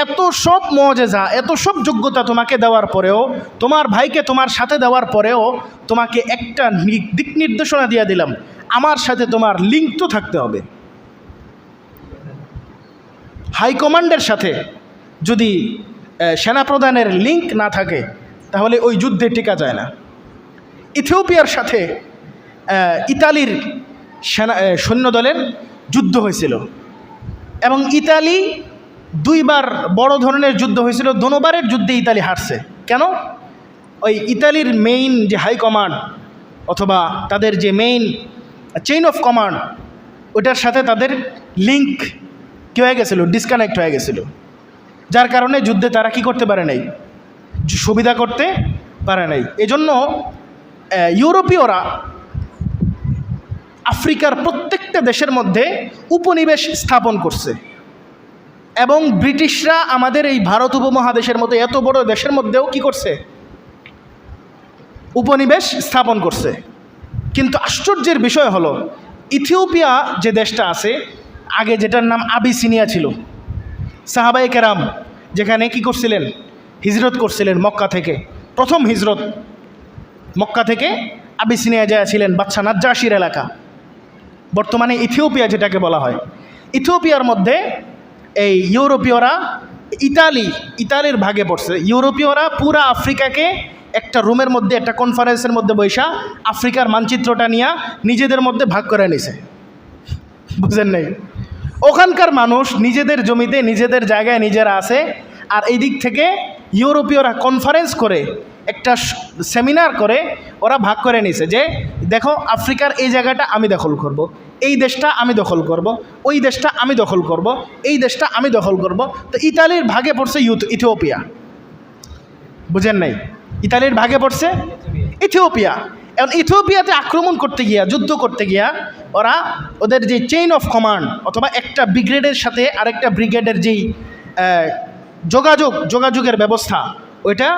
এত সব মুআজিজা, এত সব যোগ্যতা তোমাকে দেওয়ার পরেও, তোমার ভাইকে তোমার সাথে দেওয়ার পরেও তোমাকে একটা দিক নির্দেশনা দিয়ে দিলাম, আমার সাথে তোমার লিঙ্ক তো থাকতে হবে। হাইকমান্ডের সাথে যদি সেনাপ্রধানের লিঙ্ক না থাকে তাহলে ওই যুদ্ধে টিকা যায় না। ইথিওপিয়ার সাথে ইতালির সৈন্যদলের যুদ্ধ হয়েছিল এবং ইতালি দুইবার বড় ধরনের যুদ্ধ হয়েছিল, দোনোবারের যুদ্ধে ইতালি হারছে। কেন? ওই ইতালির মেইন যে হাই কমান্ড অথবা তাদের যে মেইন চেইন অফ কমান্ড, ওটার সাথে তাদের লিঙ্ক কী হয়ে গেছিলো, ডিসকানেক্ট হয়ে গেছিলো, যার কারণে যুদ্ধে তারা কি করতে পারে নাই, সুবিধা করতে পারে নাই। এজন্য ইউরোপীয়রা আফ্রিকার প্রত্যেকটা দেশের মধ্যে উপনিবেশ স্থাপন করছে এবং ব্রিটিশরা আমাদের এই ভারত উপমহাদেশের মতো এত বড় দেশের মধ্যেও কি করছে, উপনিবেশ স্থাপন করছে। কিন্তু আশ্চর্যের বিষয় হলো ইথিওপিয়া যে দেশটা আছে, আগে যেটার নাম আবিসিনিয়া ছিল, সাহাবায়ে কেরাম যেখানে কি করছিলেন, হিজরত করছিলেন মক্কা থেকে, প্রথম হিজরত মক্কা থেকে আবিসিনিয়া যাচ্ছিলেন, বাদশা নাজ্জাশির এলাকা, বর্তমানে ইথিওপিয়া যেটাকে বলা হয়। ইথিওপিয়ার মধ্যে এই ইউরোপীয়রা ইতালির ভাগে পড়ছে। ইউরোপীয়রা পুরা আফ্রিকাকে একটা রুমের মধ্যে, একটা কনফারেন্সের মধ্যে বৈশা আফ্রিকার মানচিত্রটা নিয়ে নিজেদের মধ্যে ভাগ করে নিছে। বুঝেন নাই? ওখানকার মানুষ নিজেদের জমিতে নিজেদের জায়গায় নিজেরা আছে, আর এই দিক থেকে ইউরোপীয়রা কনফারেন্স করে, একটা সেমিনার করে ওরা ভাগ করে নিছে যে দেখো আফ্রিকার এই জায়গাটা আমি দখল করব, এই দেশটা আমি দখল করব, ওই দেশটা আমি দখল করব, এই দেশটা আমি দখল করব। তো ইতালির ভাগে পড়ছে ইথিওপিয়া। বুঝেন নাই? ইতালির ভাগে পড়ছে ইথিওপিয়া। এখন ইথিওপিয়াতে আক্রমণ করতে গিয়া, যুদ্ধ করতে গিয়া ওরা ওদের যে চেইন অফ কমান্ড অথবা একটা ব্রিগেডের সাথে আরেকটা ব্রিগেডের যেই যোগাযোগের ব্যবস্থা, ওইটা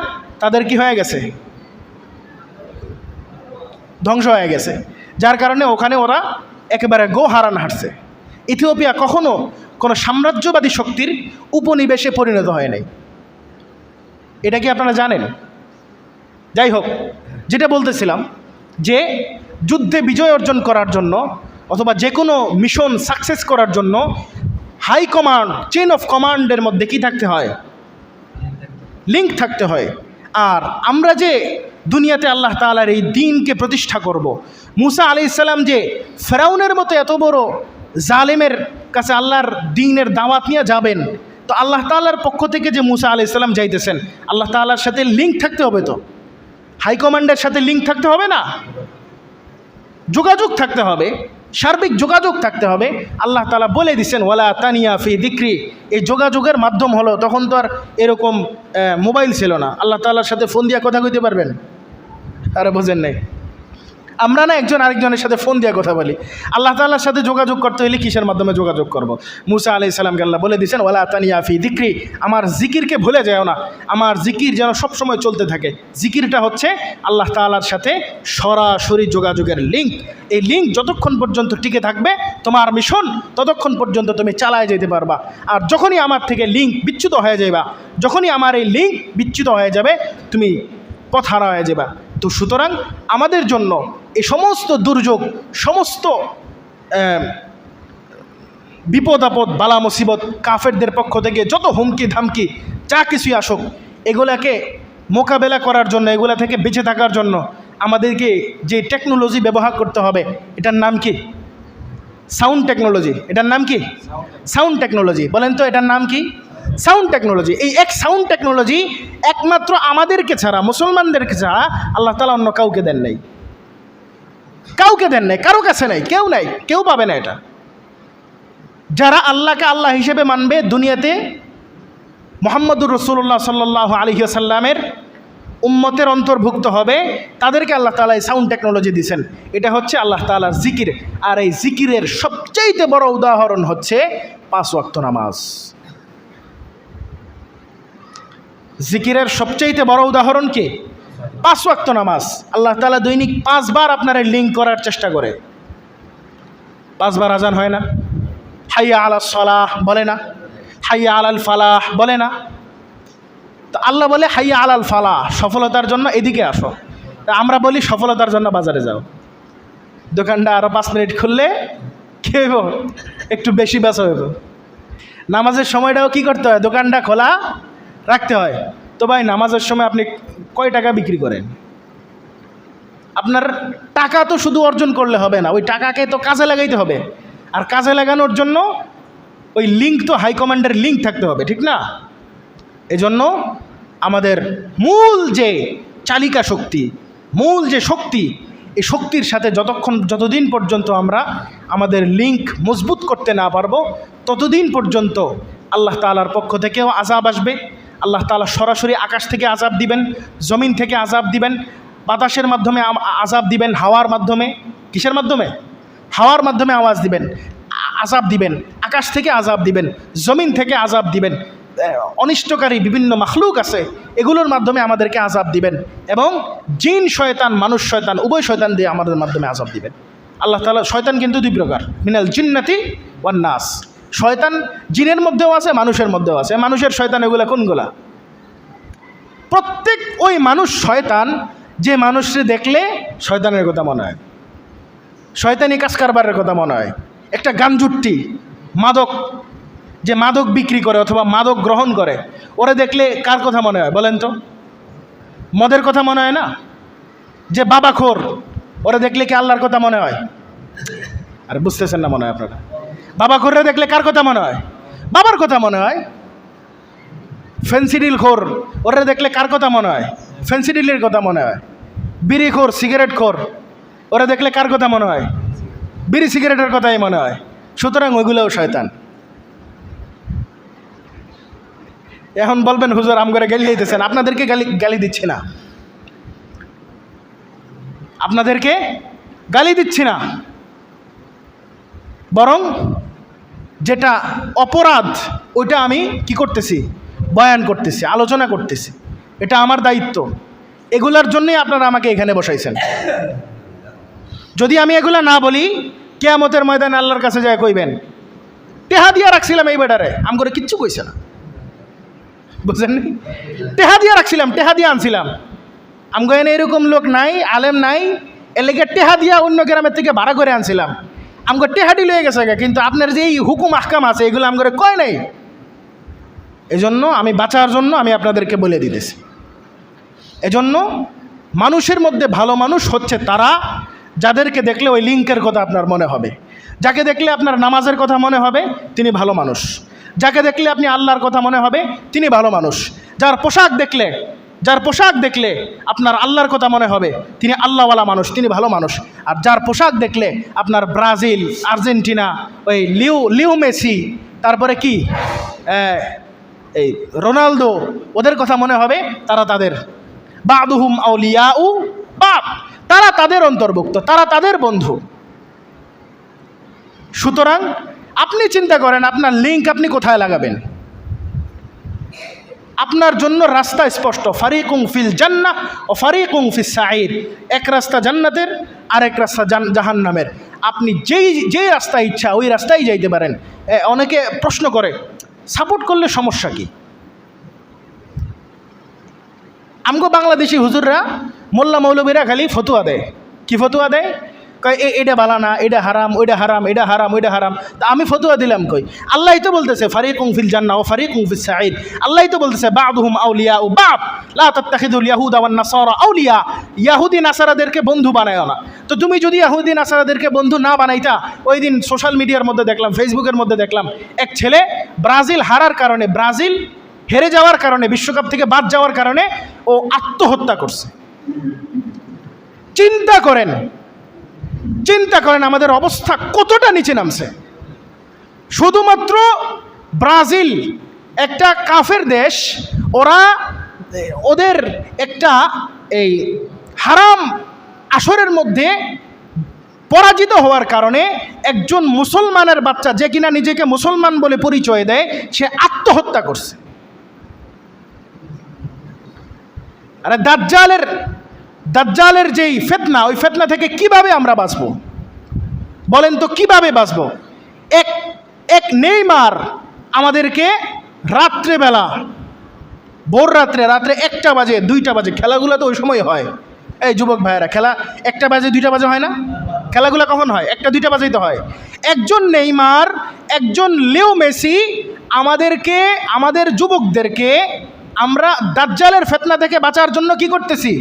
তাদের কি হয়ে গেছে, ধ্বংস হয়ে গেছে, যার কারণে ওখানে ওরা একেবারে হারান হাঁটছে। ইথিওপিয়া কখনো কোনো সাম্রাজ্যবাদী শক্তির উপনিবেশে পরিণত হয় নাই। এটা কি আপনারা জানেন? যাই হোক, যেটা বলতেছিলাম যে যুদ্ধে বিজয় অর্জন করার জন্য অথবা যে কোনো মিশন সাকসেস করার জন্য হাই কমান্ড, চেইন অফ কমান্ডের মধ্যে কি থাকতে হয়, লিঙ্ক থাকতে হয়। আর আমরা যে দুনিয়াতে আল্লাহ তাআলার এই দ্বীনকে প্রতিষ্ঠা করব, মুসা আলাইহিস সালাম যে ফেরাউনের মতো এত বড় জালেমের কাছে আল্লাহর দ্বীনের দাওয়াত নিয়ে যাবেন, তো আল্লাহ তাআলার পক্ষ থেকে যে মুসা আলাইহিস সালাম যাইতেছেন, আল্লাহ তাআলার সাথে লিঙ্ক থাকতে হবে, তো হাইকমান্ডের সাথে লিঙ্ক থাকতে হবে না, যোগাযোগ থাকতে হবে, সার্বিক যোগাযোগ থাকতে হবে। আল্লাহ তাআলা বলে দিচ্ছেন ওয়ালা তানিয়া ফি যিকরি, এই যোগাযোগের মাধ্যম হলো, তখন তো আর এরকম মোবাইল ছিল না, আল্লাহ তাআলার সাথে ফোন দিয়ে কথা কইতে পারবেন, আরে বোঝেন নাই। আমরা না একজন আরেকজনের সাথে ফোন দিয়ে কথা বলি। আল্লাহ তাআলার সাথে যোগাযোগ করতে হলে কিসের মাধ্যমে যোগাযোগ করব? মুসা আলাইহিস সালামকে আল্লাহ বলে দিয়েছেন, ওয়ালা তানিয়া ফি যিকরি, আমার জিকিরকে ভুলে যাও না, আমার জিকির যেন সবসময় চলতে থাকে। জিকিরটা হচ্ছে আল্লাহ তাআলার সাথে সরাসরি যোগাযোগের লিঙ্ক। এই লিঙ্ক যতক্ষণ পর্যন্ত টিকে থাকবে তোমার মিশন, ততক্ষণ পর্যন্ত তুমি চালায় যেতে পারবা। আর যখনই আমার থেকে লিঙ্ক বিচ্যুত হয়ে যাবে, যখনই আমার এই লিঙ্ক বিচ্যুত হয়ে যাবে, তুমি পথ হারা হয়ে যাবা। তো সুতরাং আমাদের জন্য এই সমস্ত দুর্যোগ, সমস্ত বিপদ আপদ, বালা মুসিবত, কাফেরদের পক্ষ থেকে যত হুমকি ধামকি যা কিছুই আসুক, এগুলাকে মোকাবেলা করার জন্য, এগুলা থেকে বেঁচে থাকার জন্য আমাদেরকে যে টেকনোলজি ব্যবহার করতে হবে, এটার নাম কি? Sound technology. এটার নাম কি? Sound technology. বলেন তো এটার নাম কি? Sound technology. এই সাউন্ড টেকনোলজি একমাত্র আমাদেরকে ছাড়া, মুসলমানদেরকে ছাড়া আল্লাহ তাআলা অন্য কাউকে দেন নাই, কাউকে দেন নাই, কারো কাছে নাই, কেউ নাই, কেউ পাবে না এটা। যারা আল্লাহকে আল্লাহ হিসেবে মানবে, দুনিয়াতে মুহাম্মদুর রাসূলুল্লাহ সাল্লাল্লাহু আলাইহি ওয়াসাল্লামের উম্মতের অন্তর্ভুক্ত হবে, তাদেরকে আল্লাহ তাআলা এই সাউন্ড টেকনোলজি দিয়েছেন। এটা হচ্ছে আল্লাহ তাআলার জিকির। আর এই জিকিরের সবচাইতে বড় উদাহরণ হচ্ছে 5 ওয়াক্ত নামাজ। জিকিরের সবচাইতে বড় উদাহরণ কি? 5 ওয়াক্ত নামাজ। আল্লাহ তাআলা দৈনিক 5 বার আপনার লিঙ্ক করার চেষ্টা করে। 5 বার আজান হয় না? হাইয়া আলাস সালাহ বলে না? হাইয়া আলাল ফালাহ বলে না? তো আল্লাহ বলে হাইয়া আলাল ফালাহ, সফলতার জন্য এদিকে আসো। তা আমরা বলি সফলতার জন্য বাজারে যাও। দোকানটা আরও 5 মিনিট খুললে কী হইব? একটু বেশি বেচা হইব। নামাজের সময়টাও কি করতে হয়? দোকানটা খোলা রাখতে হয়। তো ভাই, নামাজের সময় আপনি কয় টাকা বিক্রি করেন? আপনার টাকা তো শুধু অর্জন করলে হবে না, ওই টাকাকে তো কাজে লাগাইতে হবে। আর কাজে লাগানোর জন্য ওই লিঙ্ক তো হাইকমান্ডের লিঙ্ক থাকতে হবে, ঠিক না? এজন্য আমাদের মূল যে চালিকা শক্তি, মূল যে শক্তি, এই শক্তির সাথে যতদিন পর্যন্ত আমরা আমাদের লিঙ্ক মজবুত করতে না পারবো, ততদিন পর্যন্ত আল্লাহ তাআলার পক্ষ থেকেও আযাব আসবে। আল্লাহ তাআলা সরাসরি আকাশ থেকে আযাব দিবেন, জমিন থেকে আযাব দিবেন, বাতাসের মাধ্যমে আযাব দিবেন, হাওয়ার মাধ্যমে। কিসের মাধ্যমে? হাওয়ার মাধ্যমে আওয়াজ দিবেন, আযাব দিবেন, আকাশ থেকে আযাব দিবেন, জমিন থেকে আযাব দিবেন। অনিষ্টকারী বিভিন্ন মাখলুক আছে, এগুলোর মাধ্যমে আমাদেরকে আযাব দিবেন। এবং জিন শয়তান, মানুষ শয়তান, উভয় শয়তান দিয়ে আমাদের মাধ্যমে আযাব দিবেন। আল্লাহ তাআলা, শয়তান কিন্তু 2 প্রকার, মিনাল জিন্নাতি ওয়ান নাস। শয়তান জিনের মধ্যেও আছে, মানুষের মধ্যেও আছে। মানুষের শয়তান এগুলা কোনগুলা? প্রত্যেক ওই মানুষ শয়তান যে মানুষকে দেখলে শয়তানের কথা মনে হয়, শয়তানি কাজ কারবারের কথা মনে হয়। একটা গাঞ্জুট্টি, মাদক, যে মাদক বিক্রি করে অথবা মাদক গ্রহণ করে, ওরা দেখলে কার কথা মনে হয় বলেন তো? মদের কথা মনে হয় না? যে বাবাখোর, ওরা দেখলে কি আল্লাহর কথা মনে হয়? আরে বুঝতেছেন না মনে হয় আপনারা? বাবাখোররা দেখলে কার কথা মনে হয়? বাবার কথা মনে হয়। ফেন্সিডিল খোর, ওরা দেখলে কার কথা মনে হয়? ফেন্সিডিলের কথা মনে হয়। বিড়ি খোর, সিগারেট খোর, ওরা দেখলে কার কথা মনে হয়? বিড়ি সিগারেটের কথাই মনে হয়। সুতরাং ওইগুলোও শয়তান। এখন বলবেন হুজুর আম করে গালি দিতেছেন। আপনাদেরকে গালি দিচ্ছি না, আপনাদেরকে গালি দিচ্ছি না, বরং যেটা অপরাধ ওইটা আমি কি করতেছি? বয়ান করতেছি, আলোচনা করতেছি। এটা আমার দায়িত্ব। এগুলার জন্যই আপনারা আমাকে এখানে বসাইছেন। যদি আমি এগুলা না বলি, কিয়ামতের ময়দানে আল্লাহর কাছে যায় কইবেন টেহা দিয়া রাখছিলাম এই বেটারে, আম করে কিচ্ছু কইছে না। বুঝলেন? টেহা দিয়া রাখছিলাম, টেহা দিয়া আনছিলাম। আমগো এনে এরকম লোক নাই, আলেম নাই, এর লেগে টেহা দিয়া অন্য গ্রামের থেকে ভাড়া করে আনছিলাম। আমগো টেহাটি লয়ে গেছে, কিন্তু আপনার যে এই হুকুম আহকাম আছে এগুলো আমগরে কয় নাই। এজন্য আমি বাঁচার জন্য আমি আপনাদেরকে বলে দিতেছি। এজন্য মানুষের মধ্যে ভালো মানুষ হচ্ছে তারা যাদেরকে দেখলে ওই লিঙ্কের কথা আপনার মনে হবে। যাকে দেখলে আপনার নামাজের কথা মনে হবে তিনি ভালো মানুষ। যাকে দেখলে আপনি আল্লাহর কথা মনে হবে তিনি ভালো মানুষ। যার পোশাক দেখলে আপনার আল্লাহর কথা মনে হবে তিনি আল্লাহওয়ালা মানুষ, তিনি ভালো মানুষ। আর যার পোশাক দেখলে আপনার ব্রাজিল, আর্জেন্টিনা, ওই লিও মেসি, তারপরে কি এই রোনালদো, ওদের কথা মনে হবে, তারা তাদের বাদুহুম আউলিয়াউ বাদ, তারা তাদের অন্তর্ভুক্ত, তারা তাদের বন্ধু। সুতরাং আপনি চিন্তা করেন আপনার লিঙ্ক আপনি কোথায় লাগাবেন। আপনার জন্য রাস্তা স্পষ্ট, ফারিকুং ফিল জান্নাহ ও ফারিকুং ফিস সাঈর। এক রাস্তা জান্নাতের, আর এক রাস্তা জাহান্নামের। আপনি যেই রাস্তা ইচ্ছা ওই রাস্তায় যাইতে পারেন। অনেকে প্রশ্ন করে সাপোর্ট করলে সমস্যা কি? আমগো বাংলাদেশি হুজুররা, মোল্লা মৌলবীরা খালি ফতুয়া দেয়। কি ফতুয়া দেয়? কয় এটা বালা না, এটা হারাম, ওইটা হারাম, এটা হারাম, ওইটা হারাম। তা আমি ফতুয়া দিলাম কই? আল্লাহই তো বলতেছে ফারিকুং ফিল জান্নাহ ওয়া ফারিকুং ফিস সাঈর। আল্লাহই তো বলতেছে বা'দুহুম আউলিয়া ও বা'দ, লা তাত্তাখিযুল ইয়াহুদা ওয়ান নাসারা আউলিয়া। ইহুদি নাসারাদেরকে বন্ধু বানায়ও না। তো তুমি যদি ইহুদি নাসারাদেরকে বন্ধু না বানাইতা, ওই দিন সোশ্যাল মিডিয়ার মধ্যে দেখলাম, ফেসবুকের মধ্যে দেখলাম, এক ছেলে ব্রাজিল হারার কারণে, ব্রাজিল হেরে যাওয়ার কারণে, বিশ্বকাপ থেকে বাদ যাওয়ার কারণে ও আত্মহত্যা করছে। চিন্তা করেন, চিন্তা করেন আমাদের অবস্থা কতটা নিচে নামছে। শুধুমাত্র ব্রাজিল একটা কাফের দেশ, ওদের একটা এই হারাম আসরের মধ্যে পরাজিত হওয়ার কারণে একজন মুসলমানের বাচ্চা, যে কিনা নিজেকে মুসলমান বলে পরিচয় দেয়, সে আত্মহত্যা করছে। আরে দাজ্জালের যেই ফিতনা, ওই ফিতনা থেকে কিভাবে আমরা বাঁচব বলেন তো? কিভাবে বাঁচব? এক নেইমার আমাদেরকে রাত্রেবেলা, ভোর রাত্রে 1টা বাজে 2টা বাজে, খেলাগুলো তো ওই সময় হয়। এই যুবক ভাইয়েরা, খেলা 1টা বাজে 2টা বাজে হয় না? খেলাগুলো কখন হয়? 1টা 2টা বাজেই তো হয়। একজন নেইমার, একজন লিও মেসি আমাদেরকে, আমাদের যুবকদেরকে, আমরা দাজ্জালের ফিতনা থেকে বাঁচার জন্য কি করতেছি?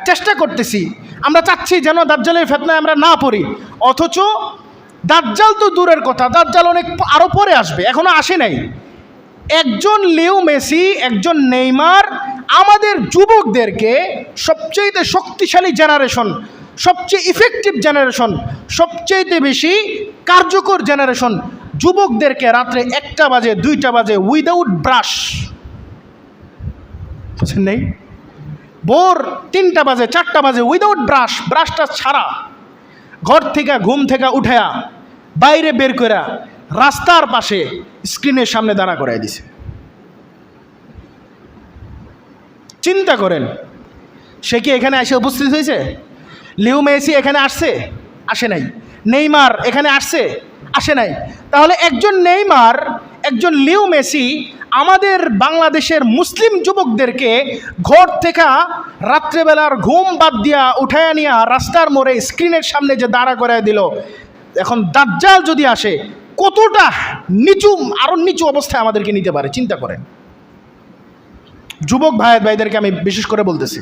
চেষ্টা করতেছি। আমরা চাচ্ছি যেন দাজ্জালের ফিতনায় আমরা না পড়ি। অথচ দাজ্জাল তো দূরের কথা, দাজ্জাল অনেক আরও পরে আসবে, এখনো আসে নাই। একজন লিও মেসি, একজন নেইমার আমাদের যুবকদেরকে, সবচেয়ে শক্তিশালী জেনারেশন, সবচেয়ে ইফেক্টিভ জেনারেশন, সবচেয়ে বেশি কার্যকর জেনারেশন যুবকদেরকে রাত্রে 1টা বাজে 2টা বাজে উইদাউট ব্রাশ, বুঝছেন নেই, ভোর 3টা বাজে 4টা বাজে উইদাউট ব্রাশটা ছাড়া ঘর থেকে, ঘুম থেকে উঠেয়া বাইরে বের করে রাস্তার পাশে স্ক্রিনের সামনে দাঁড়া করাই দিছে। চিন্তা করেন, সে কি এখানে এসে উপস্থিত হয়েছে? লিও মেসি এখানে আসছে? আসে নাই। নেইমার এখানে আসছে? আসে নাই। তাহলে একজন নেইমার, একজন লিও মেসি আমাদের বাংলাদেশের মুসলিম যুবকদেরকে ঘর থেকে রাত্রেবেলার ঘুম বাদ দিয়া উঠায়া নিয়ে রাস্তার মোড়ে স্ক্রিনের সামনে যে দাঁড়া করায় দিল। এখন দাজ্জাল যদি আসে, কতটা নিচু, আরো নিচু অবস্থায় আমাদেরকে নিতে পারে চিন্তা করেন। যুবক ভাইদেরকে আমি বিশেষ করে বলতেছি,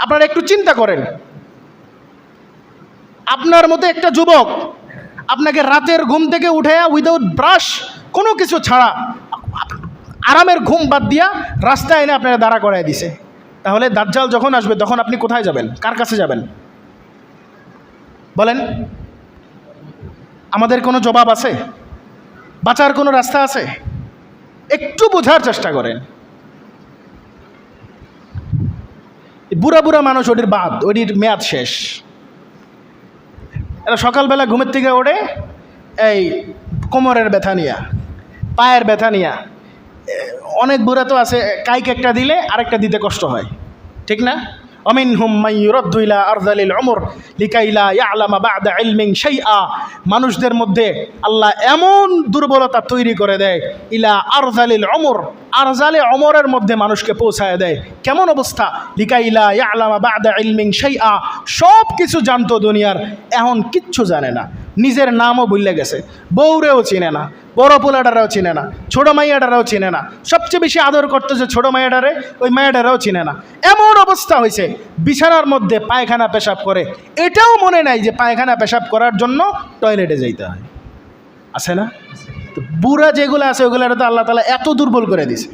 আপনারা একটু চিন্তা করেন। আপনার মতো একটা যুবক আপনাকে রাতের ঘুম থেকে উঠে উইদাউট ব্রাশ, কোনো কিছু ছাড়া, আরামের ঘুম বাদ দিয়া রাস্তায় এনে আপনারা দাঁড়া করায় দিছে। তাহলে দাজ্জাল যখন আসবে তখন আপনি কোথায় যাবেন? কার কাছে যাবেন বলেন? আমাদের কোনো জবাব আছে? বাঁচার কোনো রাস্তা আছে? একটু বোঝার চেষ্টা করেন। বুড়া বুড়া মানুষ, ওটির মেয়াদ শেষ। এরা সকালবেলা ঘুমের থেকে ওঠে এই কোমরের ব্যথা নিয়া, পায়ের ব্যথা নিয়া। অনেক বুড়া তো আছে, কাইক একটা দিলে আরেকটা দিতে কষ্ট হয়, ঠিক না? অমিনহুম মান ইউরাদ্দু ইলা আরযালিল উমর লিকাইলা ইয়ালামা বা'দা ইলমিন শাইআ। মানুষদের মধ্যে আল্লাহ এমন দুর্বলতা তৈরি করে দেয়, ইলা আরযালিল উমর, আরযালে উমরের মধ্যে মানুষকে পৌঁছায় দেয়। কেমন অবস্থা? লিকাইলা ইয়ালামা বা'দা ইলমিন শাইআ, সব কিছু জানতো দুনিয়ার, এখন কিচ্ছু জানে না। নিজের নামও ভুলে গেছে, বউরেও চিনে না, বড় পোলাটারাও চিনে না, ছোট মাইয়াটারাও চিনে না। সবচেয়ে বেশি আদর করতো যে ছোট মাইয়াটারে, ওই মাইয়াটারাও চিনে না। এমন অবস্থা হয়েছে, বিছানার মধ্যে পায়খানা পেশাব করে, এটাও মনে নাই যে পায়খানা পেশাব করার জন্য টয়লেটে যাইতে হয়। আছে না? তো বুড়া যেগুলো আছে ওগুলো তো আল্লাহ তাআলা এত দুর্বল করে দিছে।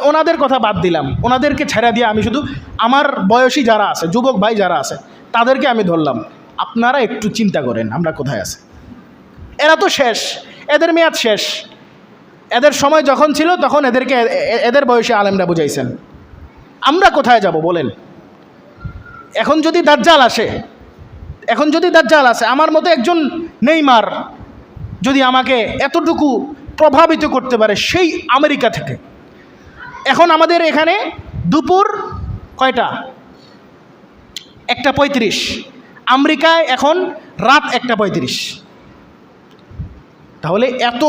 ওনাদের কথা বাদ দিলাম, ওনাদেরকে ছেড়ে দিয়ে আমি শুধু আমার বয়সী যারা আছে, যুবক ভাই যারা আছে, তাদেরকে আমি ধরলাম। আপনারা একটু চিন্তা করেন আমরা কোথায় আছি। এরা তো শেষ, এদের মেয়াদ শেষ। এদের সময় যখন ছিল তখন এদের বয়সে আলেমরা বুঝাইছেন। আমরা কোথায় যাব বলেন? এখন যদি দাজ্জাল আসে, আমার মতো একজন নেইমার যদি আমাকে এতটুকু প্রভাবিত করতে পারে সেই আমেরিকা থেকে, এখন আমাদের এখানে দুপুর কয়টা? 1:35। আমেরিকায় এখন রাত 1:35। তাহলে এত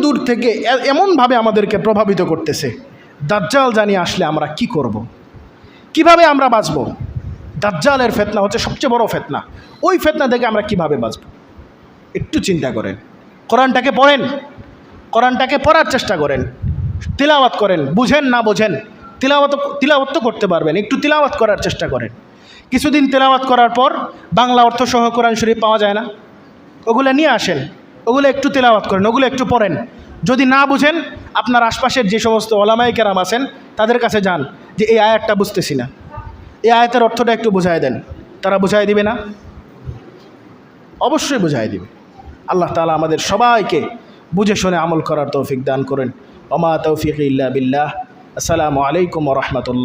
দূর থেকে এমনভাবে আমাদেরকে প্রভাবিত করতেছে। দাজ্জাল জানি আসলে আমরা কি করব? কিভাবে আমরা বাঁচব? দাজ্জালের ফিতনা হচ্ছে সবচেয়ে বড় ফিতনা। ওই ফিতনা থেকে আমরা কিভাবে বাঁচব? একটু চিন্তা করেন। কোরআনটাকে পড়েন, কোরআনটাকে পড়ার চেষ্টা করেন, তিলাওয়াত করেন। বুঝেন না বোঝেন, তিলাওয়াত তো করতে পারবেন, একটু তিলাওয়াত করার চেষ্টা করেন। কিছুদিন তিলাওয়াত করার পর বাংলা অর্থ সহ কোরআন শরীফ পাওয়া যায় না, ওগুলো নিয়ে আসেন, ওগুলো একটু তিলাওয়াত করেন, ওগুলো একটু পড়েন। যদি না বুঝেন, আপনার আশপাশের যে সমস্ত ওলামায়ে কেরাম আছেন তাদের কাছে যান, যে এই আয়াতটা বুঝতেছি না, এই আয়াতের অর্থটা একটু বুঝায় দেন। তারা বুঝাই দিবে না? অবশ্যই বুঝাই দিবে। আল্লাহ তাআলা আমাদের সবাইকে বুঝে শুনে আমল করার তৌফিক দান করেন। ওমা তৌফিক ইল্লা বিল্লাহ। আসসালামু আলাইকুম ওয়া রাহমাতুল্লাহ।